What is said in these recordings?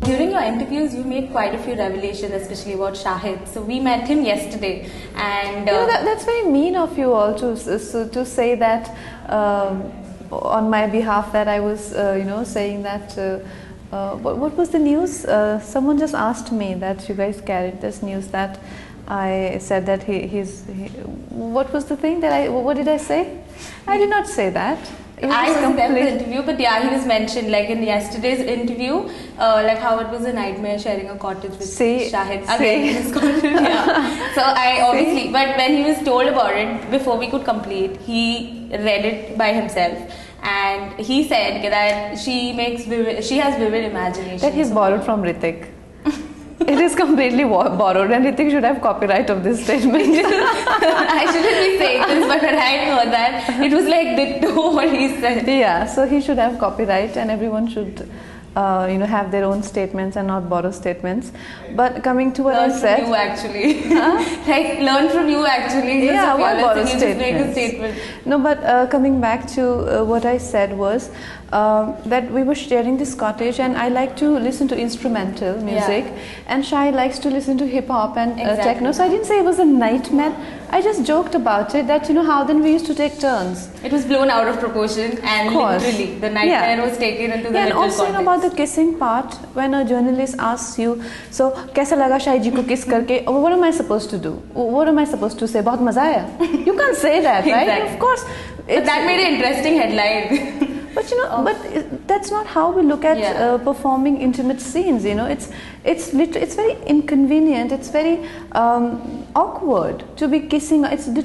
During your interviews, you made quite a few revelations, especially about Shahid. So we met him yesterday, and that's very mean of you all to say that on my behalf, that I was saying that. What was the news? Someone just asked me that you guys carried this news that I said that what was the thing that what did I say? I did not say that. I wasn't there for the interview, but yeah, he was mentioned like in yesterday's interview, like how it was a nightmare sharing a cottage with Shahid. Again, in Scotland, yeah. So I obviously, but when he was told about it before we could complete, he read it by himself. And he said that she has vivid imagination. That he's borrowed from Hrithik. It is completely borrowed, and Hrithik should have copyright of this statement. I shouldn't be saying this, but when I heard that, it was like ditto what he said. Yeah, so he should have copyright, and everyone should have their own statements and not borrow statements. But coming to what I said, learn from you actually. Like learn from you actually. Yeah, I won't borrow statements. Just make a statement. No, but coming back to what I said was that we were sharing this cottage, and I like to listen to instrumental music, and Shahid likes to listen to hip hop and techno. So I didn't say it was a nightmare. I just joked about it, that how then we used to take turns. It was blown out of proportion, and literally the nightmare was taken into the and literal also context. About the kissing part, when a journalist asks you, so kaisa laga Shahid ji ko kiss karke, what am I supposed to do? What am I supposed to say? Bahut maza aaya. You can't say that, right? Exactly. Of course. But that made an interesting headline. But but that's not how we look at performing intimate scenes. It's very inconvenient. It's very awkward to be kissing. And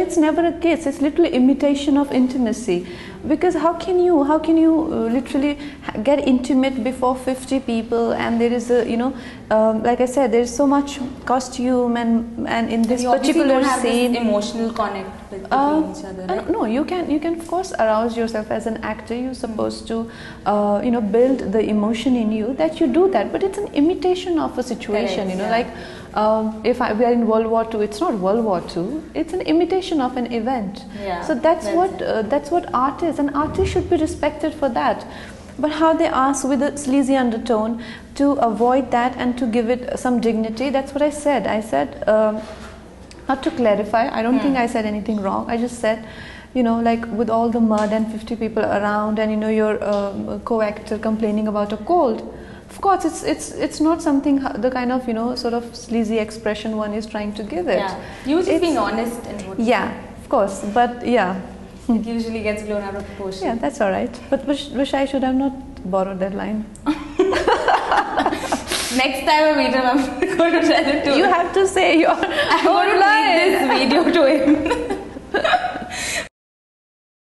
it's never a kiss. It's literally imitation of intimacy. Because how can you literally get intimate before 50 people, and there is like I said, there is so much costume and in this particular don't scene, have this emotional connect between each other. Right? No, you can of course arouse yourself as an actor. You're supposed to build the emotion in you, that you do that, but it's an imitation of a situation. Like if we are in World War II, it's not World War II. It's an imitation of an event. Yeah, so that's what art is, and artists should be respected for that. But how they ask with a sleazy undertone to avoid that and to give it some dignity, that's what I said. I said, not to clarify, I don't think I said anything wrong. I just said, like with all the mud and 50 people around, and your co-actor complaining about a cold. Of course, it's not something the kind of sort of sleazy expression one is trying to give it. Yeah, you were just being honest and what. Yeah, of course, but yeah. It usually gets blown out of proportion. Yeah, that's all right. But wish I should have not borrowed that line. Next time I meet him, I'm going to tell it to You have to say your I'm going to read this